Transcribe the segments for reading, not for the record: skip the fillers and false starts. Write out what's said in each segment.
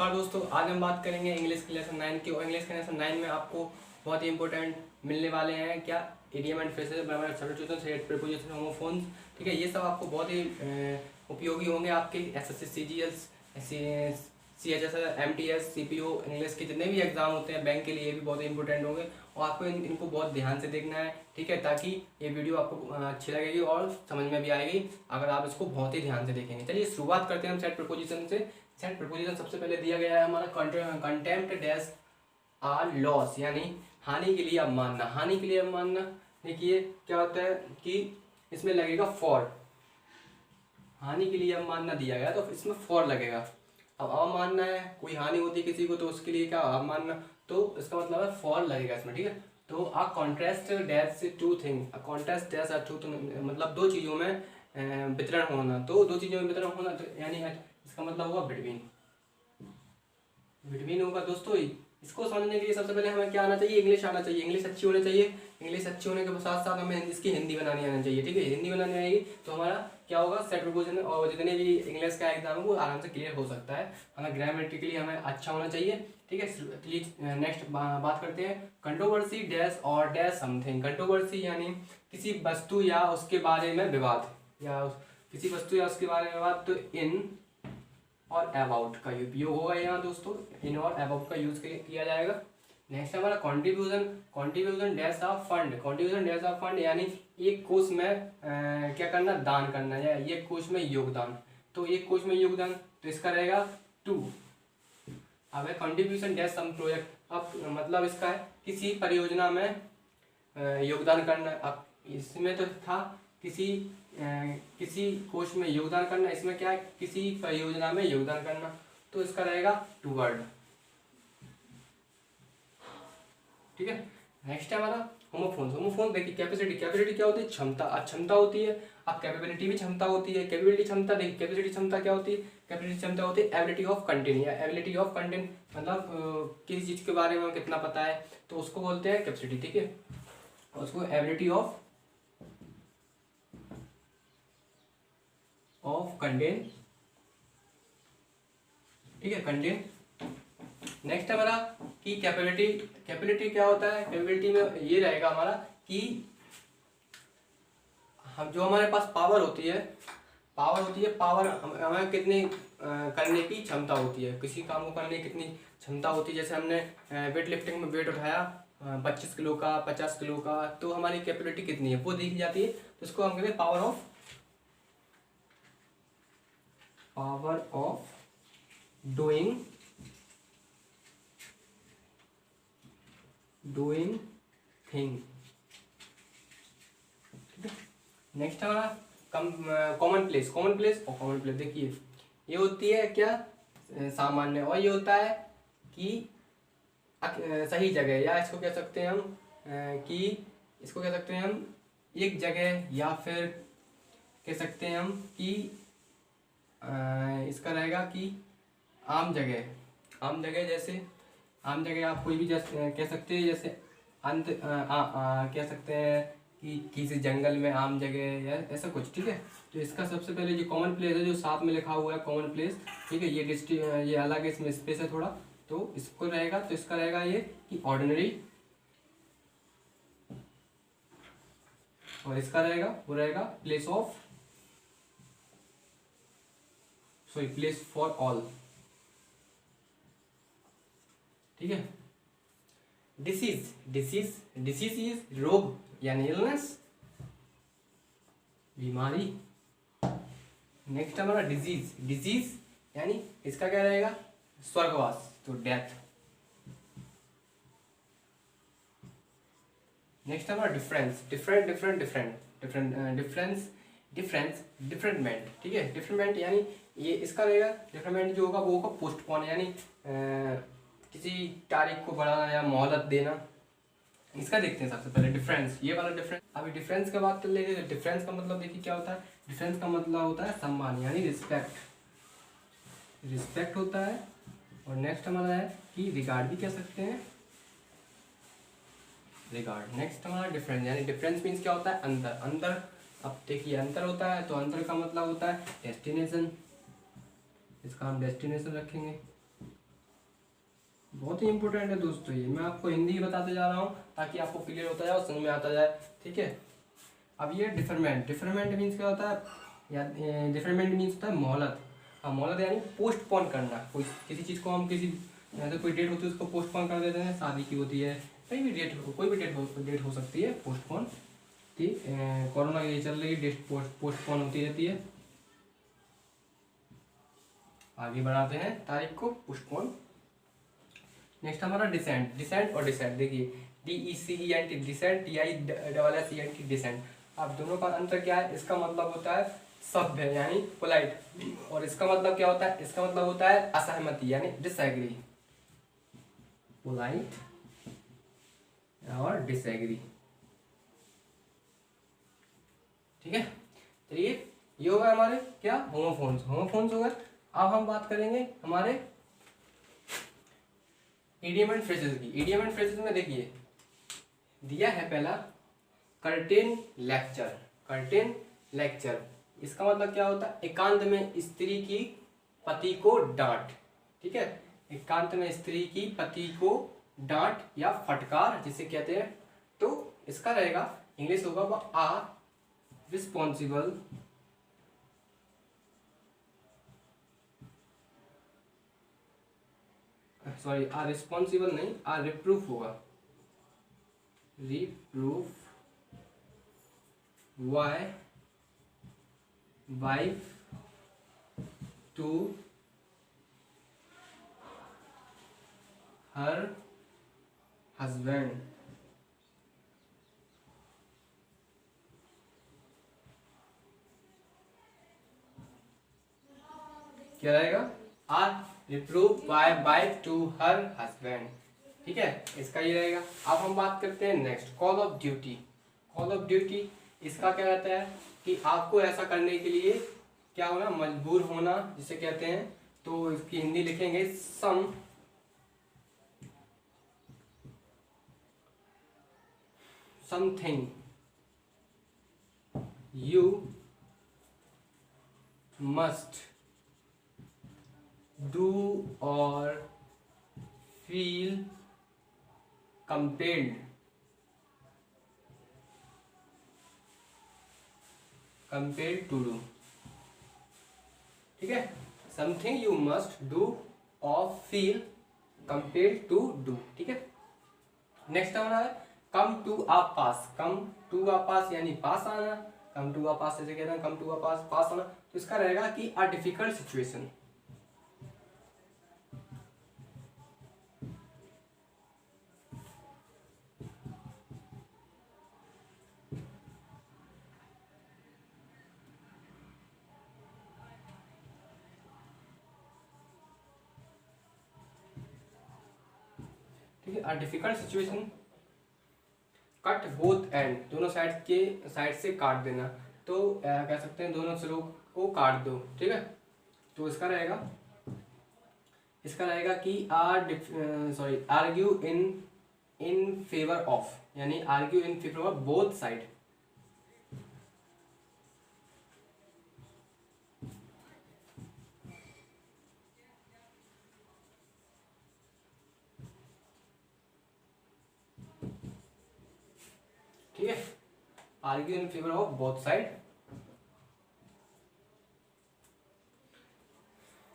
नमस्कार दोस्तों, आज हम बात करेंगे इंग्लिश के लेसन 9 की। और इंग्लिश के लेसन 9 में आपको बहुत ही इंपॉर्टेंट मिलने वाले हैं क्या, idiom and phrases, grammar, substitution, set, preposition, homophones. ठीक है, ये सब आपको बहुत ही उपयोगी होंगे आपके SSC, CGL, CHS, MTS, CPO, English के जितने भी एग्जाम होते हैं बैंक के लिए भी बहुत ही इंपॉर्टेंट होंगे। और आपको इनको बहुत ध्यान से देखना है, ठीक है, ताकि ये वीडियो आपको अच्छी लगेगी और समझ में भी आएगी अगर आप इसको बहुत ही ध्यान से देखेंगे। चलिए शुरुआत करते हैं हम सेट प्रीपोजिशन से। सेट प्रीपोजिशन सबसे पहले दिया गया है हमारा कंटेम्प्ट डैश आर लॉस, यानी हानि के लिए अवमानना। हानि के लिए अवमानना देखिए क्या होता है कि इसमें लगेगा फॉर। हानि के लिए अवमानना दिया गया तो इसमें फॉर लगेगा। अब अवमानना है, कोई हानि होती है किसी को तो उसके लिए क्या अवमानना, तो इसका मतलब है फॉर लगेगा इसमें। ठीक है, तो a contrast dash two thing, a contrast dash are two, मतलब दो चीज़ों में वितरण होना। तो दो चीज़ों में वितरण होना तो यानी इसका मतलब हुआ बिटवीन। बिटवीन होगा दोस्तों। इसको समझने के लिए सबसे पहले हमें क्या आना चाहिए, इंग्लिश आना चाहिए। इंग्लिश अच्छी होनी चाहिए। इंग्लिश अच्छी होने के साथ साथ हमें इसकी हिंदी बनानी आनी चाहिए। ठीक है, हिंदी बनानी आएगी तो हमारा क्या होगा, सेट प्रीपोजिशन और जितने भी इंग्लिश का एग्जाम है वो आराम से क्लियर हो सकता है। हमें ग्रामेटिकली हमें अच्छा होना चाहिए। ठीक है, चलिए नेक्स्ट बात करते हैं कंट्रोवर्सी डैश और डैश समथिंग। कंट्रोवर्सी यानी किसी वस्तु या उसके बारे में विवाद, या किसी वस्तु या उसके बारे में विवाद, तो इन और अबाउट का उपयोग होगा यहाँ दोस्तों। इन और अबाउट का यूज किया जाएगा। नेक्स्ट हमारा contribution. Contribution dash of fund. Contribution dash of fund यानी एक कोष में क्या करना, दान करना, या एक कोष में योगदान। तो एक कोष में योगदान तो इसका रहेगा टू। अब है कॉन्ट्रीब्यूशन डैश सम प्रोजेक्ट। अब मतलब इसका है किसी परियोजना में योगदान करना। अब इसमें तो था किसी कोष में योगदान करना, इसमें क्या है किसी परियोजना में योगदान करना, तो इसका रहेगा टूवर्ड। ठीक है, नेक्स्ट है हमारा होमोफोन्स। होमोफोन देखिए कैपेसिटी। कैपेसिटी क्या होती है, क्षमता। क्षमता होती है। अब कैपेबिलिटी भी क्षमता होती है। कैपेबिलिटी क्षमता देखिए, कैपेसिटी क्षमता क्या होती है, कैपेसिटी क्षमता होती है एबिलिटी ऑफ कंटेन, या एबिलिटी ऑफ कंटेन मतलब किसी चीज के बारे में कितना पता है तो उसको बोलते हैं कैपेसिटी। ठीक है, उसको एबिलिटी ऑफ कंटेन। ठीक है, कंटेन। नेक्स्ट हमारा कि कैपेबिलिटी। कैपेबिलिटी क्या होता है, कैपेबिलिटी में ये रहेगा हमारा कि हम जो हमारे पास पावर होती है, पावर हमें कितनी करने की क्षमता होती है, किसी काम को करने की कितनी क्षमता होती है। जैसे हमने वेट लिफ्टिंग में वेट उठाया 25 किलो का, 50 किलो का, तो हमारी कैपेबिलिटी कितनी है वो देखी जाती है। तो इसको हम कहते हैं power of doing thing. Next हमारा कॉमन प्लेस। कॉमन प्लेस देखिए ये होती है क्या, सामान्य, और ये होता है कि सही जगह, या इसको कह सकते हैं हम एक जगह, या फिर कह सकते हैं हम कि इसका रहेगा कि आम जगह। जैसे आम जगह आप कोई भी जैसे कह सकते हैं, जैसे कह सकते हैं कि किसी जंगल में आम जगह, या ऐसा कुछ। ठीक है, तो इसका सबसे पहले जो कॉमन प्लेस है, जो साथ में लिखा हुआ है कॉमन प्लेस, ठीक है, ये अलग है, इसमें स्पेस है थोड़ा, तो इसको रहेगा, तो इसका रहेगा ये कि ऑर्डिनरी, और इसका रहेगा वो रहेगा प्लेस फॉर ऑल। ठीक है, डिसीज इज रोग यानी इलनेस, बीमारी। नेक्स्ट हमारा डिजीज यानी इसका क्या रहेगा, स्वर्गवास, तो डेथ। नेक्स्ट हमारा डिफरेंटमेंट। ठीक है, डिफरेंटमेंट यानी ये इसका रहेगा, डिफरेंटमेंट जो होगा वो होगा पोस्टपोन, यानी किसी तारीख को बढ़ाना या मोहलत देना। इसका देखते हैं सबसे पहले डिफरेंस, ये वाला डिफरेंस। अभी डिफरेंस का बात कर लेते हैं। डिफरेंस का मतलब देखिए क्या होता है, डिफरेंस का मतलब होता है सम्मान, यानी रिस्पेक्ट होता है। और नेक्स्ट हमारा है कि रिगार्ड भी कह सकते हैं, नेक्स्ट हमारा डिफरेंस, यानी डिफरेंस मीन्स क्या होता है, अंतर। अब देखिए अंतर होता है तो अंतर का मतलब होता है डेस्टिनेशन, इसका हम डेस्टिनेशन रखेंगे। बहुत ही इंपॉर्टेंट है दोस्तों ये, मैं आपको हिंदी बताते जा रहा हूँ ताकि आपको क्लियर होता जाए और समझ में आता जाए, ठीक है। अब ये डिफरमेंट, डिफरमेंट मीन्स क्या होता है, या डिफरमेंट मीन्स होता है मोहलत। हाँ, मोहलत यानी पोस्टपोन करना, कोई किसी चीज़ को हम किसी जैसे कोई डेट होती है उसको पोस्टपोन कर देते हैं, शादी की होती है, कहीं भी डेट हो, कोई भी डेट हो सकती है पोस्टपोन, ठीक। कोरोना ये चल रही है, डेट पोस्टपोन होती रहती है, आगे बढ़ाते हैं तारीख को पोस्टपोन। नेक्स्ट हमारा डिसेंट, डिसेंट और डिसेंट, देखिए DECENT डिसेंट, DISSENT डिसेंट। अब दोनों का अंतर क्या है, इसका मतलब होता है सभ्य यानी पोलाइट, और इसका मतलब क्या होता है, इसका मतलब होता है असहमति यानी डिसएग्री, पोलाइट और डिसएग्री, ठीक है। चलिए ये हो गए हमारे क्या होमोफोन्स, होमोफोन्स हो गए। अब हम बात करेंगे हमारे इडियम एंड फ्रेजेस की। इडियम एंड फ्रेजेस में देखिए दिया है पहला कर्टेन लेक्चर, कर्टेन लेक्चर, इसका मतलब क्या होता है, एकांत में स्त्री की पति को डांट, ठीक है। एकांत में स्त्री की पति को डांट या फटकार जिसे कहते हैं, तो इसका रहेगा इंग्लिश होगा वो are responsible sorry are responsible नहीं, आर रिप्रूफ होगा, reproof by wife to her husband, क्या रहेगा, are reprove by wife to her husband, ठीक है, इसका ये रहेगा। अब हम बात करते हैं next call of duty. Call of duty इसका क्या रहता है कि आपको ऐसा करने के लिए क्या होना, मजबूर होना जिसे कहते हैं, तो इसकी हिंदी लिखेंगे समथिंग यू मस्ट डू और feel compelled, compelled to do, ठीक है। समथिंग यू मस्ट डू और फील कंपेल्ड टू डू, ठीक है। नेक्स्ट हमारा है come to uh pass, come to आ पास यानी पास आना, कम टू आ पास जैसे कहते हैं कम टू आ पास, पास आना, तो इसका रहेगा कि अ डिफिकल्ट सिचुएशन, ठीक है। A difficult situation, cut both and, दोनों साइड से काट देना, तो कह सकते हैं दोनों सिरों को काट दो, ठीक है। तो इसका रहेगा कि आर्ग्यू इन फेवर ऑफ, यानी argue in favour of both side, ठीक है, argue in favour of both side.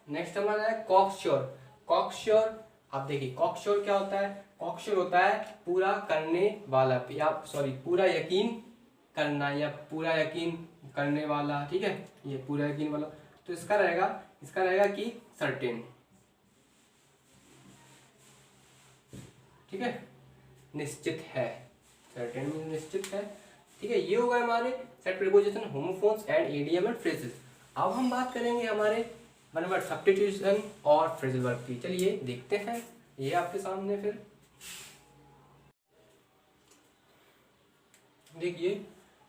Next हमारा है कॉक्श्योर। कॉक्श्योर, आप देखिए कॉक्श्योर क्या होता है, कॉक्श्योर होता है पूरा करने वाला, या सॉरी पूरा यकीन करना या पूरा यकीन करने वाला, ठीक है, ये पूरा यकीन वाला, तो इसका रहेगा कि सर्टेन, ठीक है, निश्चित है, सर्टेन में निश्चित है, ठीक है। ये होगा हमारे set preposition, homophones and idiom and phrases. अब हम बात करेंगे हमारे वन वर्ड सब्स्टिट्यूशन और फ्रेजल वर्ब की। चलिए देखते हैं, ये आपके सामने फिर देखिए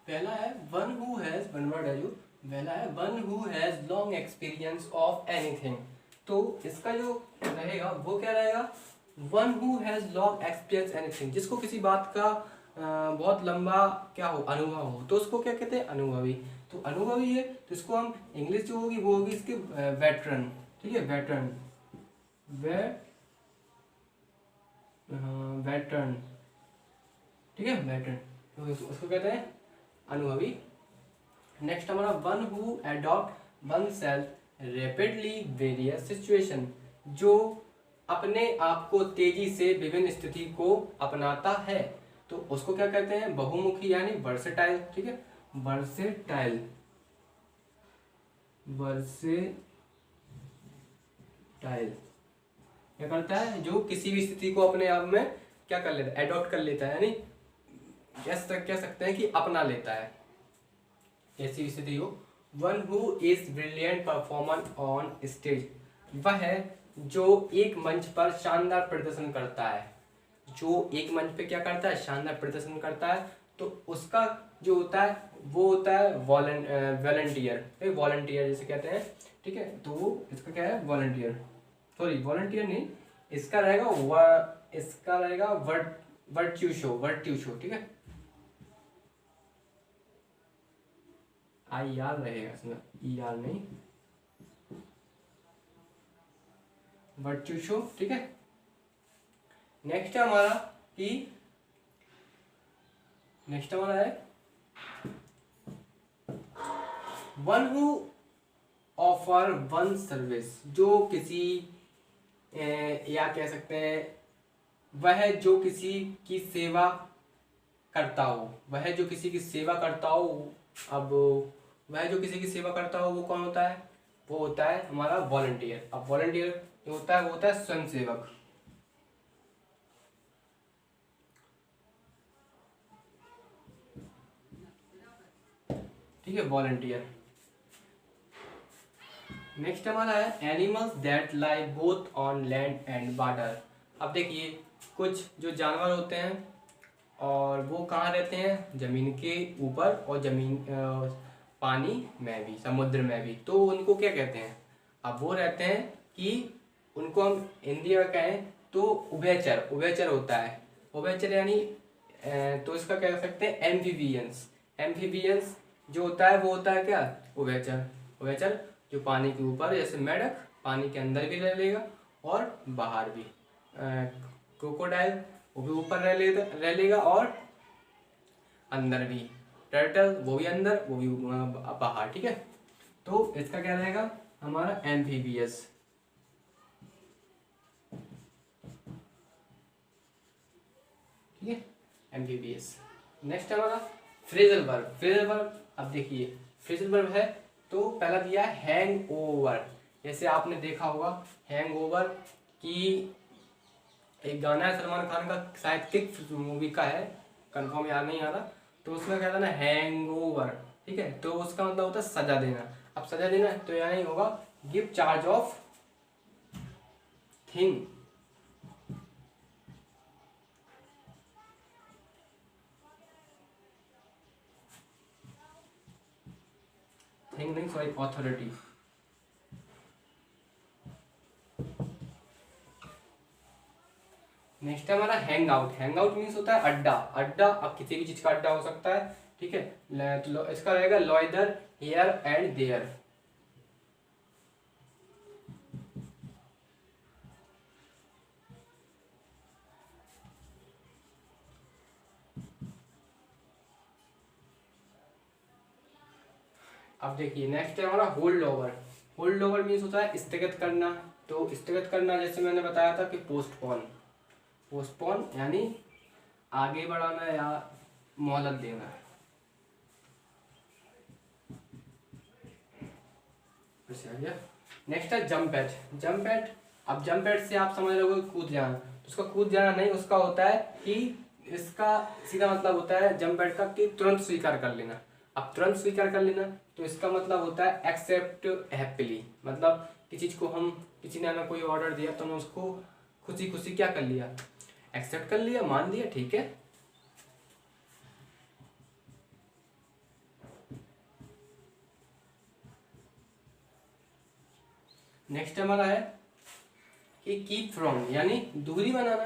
पहला है one who has, one word है जो पहला है one who has long experience of anything, तो इसका जो रहेगा वो क्या रहेगा, one who has long experience anything, जिसको किसी बात का बहुत लंबा क्या हो अनुभव हो, तो उसको क्या कहते हैं, अनुभवी। तो अनुभवी है तो इसको हम इंग्लिश जो होगी वो होगी इसके वेटरन, ठीक है, वेटरन, वेटरन, ठीक है, वेटरन, तो उसको कहते हैं अनुभवी। नेक्स्ट हमारा one who adopt one self rapidly various situation, जो अपने आप को तेजी से विभिन्न स्थिति को अपनाता है, तो उसको क्या कहते हैं, बहुमुखी यानी वर्सेटाइल, ठीक है, वर्सेटाइल, वर्सेटाइल क्या करता है, जो किसी भी स्थिति को अपने आप में क्या कर लेता है, एडॉप्ट कर लेता है, यानी कह सकते हैं कि अपना लेता है ऐसी स्थिति हो। One who is brilliant performer on stage, वह है जो एक मंच पर शानदार प्रदर्शन करता है, जो एक मंच पे क्या करता है, शानदार प्रदर्शन करता है, तो उसका जो होता है वो होता है वॉलंटियर, वॉलंटियर जैसे कहते हैं, ठीक है, तो इसका क्या है, वॉलंटियर, सॉरी वॉलंटियर नहीं, इसका रहेगा वर्ट्यूशो, ठीक है, आई आर रहेगा इसमें, ई आर नहीं, वर्ट्यूशो, ठीक है। नेक्स्ट है हमारा कि नेक्स्ट हमारा है one who offer one service, जो किसी या कह सकते हैं वह जो किसी की सेवा करता हो, वह जो किसी की सेवा करता हो। अब वह जो किसी की सेवा करता हो वो कौन होता है, वो होता है हमारा वॉलंटियर। अब वॉलंटियर जो होता है वो होता है स्वयं सेवक, ठीक है, वॉलंटियर। नेक्स्ट हमारा है animals that lie both on land and water. अब देखिए कुछ जो जानवर होते हैं और वो कहाँ रहते हैं, जमीन के ऊपर और पानी में भी, समुद्र में भी, तो उनको क्या कहते हैं, अब वो रहते हैं कि उनको हम हिंदी में कहें तो उभयचर होता है, उभयचर यानी तो इसका कह सकते हैं एम्फीबियंस। एम्फीबियंस जो होता है वो होता है क्या, उभयचर जो पानी के ऊपर, जैसे मेढक पानी के अंदर भी रह लेगा और बाहर भी, क्रोकोडाइल वो भी ऊपर रह लेगा और अंदर भी, टर्टल वो भी अंदर वो भी बाहर, ठीक है, तो इसका क्या रहेगा हमारा एम्फीबियस, ठीक है, एम्फीबियस। नेक्स्ट हमारा फ्रेजल वर्ब। अब देखिए फ्रेजल वर्ब है तो पहला दिया है हैंग ओवर, जैसे आपने देखा होगा हैंग ओवर की एक गाना है सलमान खान का, शायद किक मूवी का है, कंफर्म याद नहीं आ रहा, तो उसमें कहता है ना हैंगओवर, ठीक है, तो उसका मतलब होता है सजा देना। अब सजा देना तो यहाँ ही होगा गिव चार्ज ऑफ थिंग, नहीं सॉरी अथॉरिटी। नेक्स्ट है हमारा हैंग आउट मीन्स होता है अड्डा, अब किसी भी चीज का अड्डा हो सकता है, ठीक है, तो इसका रहेगा लॉयदर हियर एंड देयर। अब देखिए नेक्स्ट है हमारा होल्ड ओवर मीन्स होता है स्थगित करना, तो स्थगित करना जैसे मैंने बताया था कि पोस्टपोन यानी आगे बढ़ाना या मोहलत देना। नेक्स्ट है जंप एट। अब जंप एट से आप समझ लोगे कूद जाना, तो उसका कूद जाना नहीं, उसका होता है कि इसका सीधा मतलब होता है जंप एट का कि तुरंत स्वीकार कर लेना। अब तुरंत स्वीकार कर लेना तो इसका मतलब होता है एक्सेप्ट हैप्पीली, मतलब किसी ने हमें कोई ऑर्डर दिया तो हमने उसको खुशी खुशी क्या कर लिया, एक्सेप्ट कर लिया, मान लिया, ठीक है। नेक्स्ट हमारा है कि कीप फ्रॉम यानी दूरी बनाना।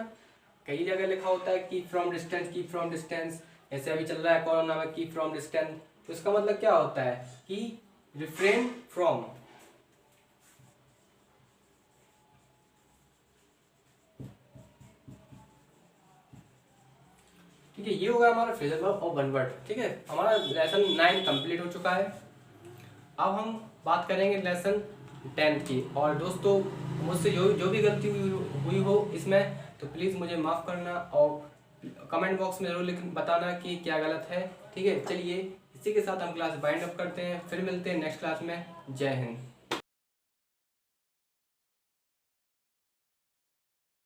कई जगह लिखा होता है कीप फ्रॉम डिस्टेंस, ऐसे अभी चल रहा है कोरोना में कीप फ्रॉम डिस्टेंस, तो इसका मतलब क्या होता है कि रिफ्रेन फ्रॉम, ठीक है, ये होगा हमारा फ्रेजल वर्ब और वन वर्ड। ठीक है, हमारा लेसन 9 कंप्लीट हो चुका है। अब हम बात करेंगे लेसन 10 की। और दोस्तों मुझसे जो भी गलती हुई हो इसमें, तो प्लीज़ मुझे माफ़ करना और कमेंट बॉक्स में जरूर बताना कि क्या गलत है। ठीक है, चलिए इसी के साथ हम क्लास वाइंड अप करते हैं, फिर मिलते हैं नेक्स्ट क्लास में। जय हिंद।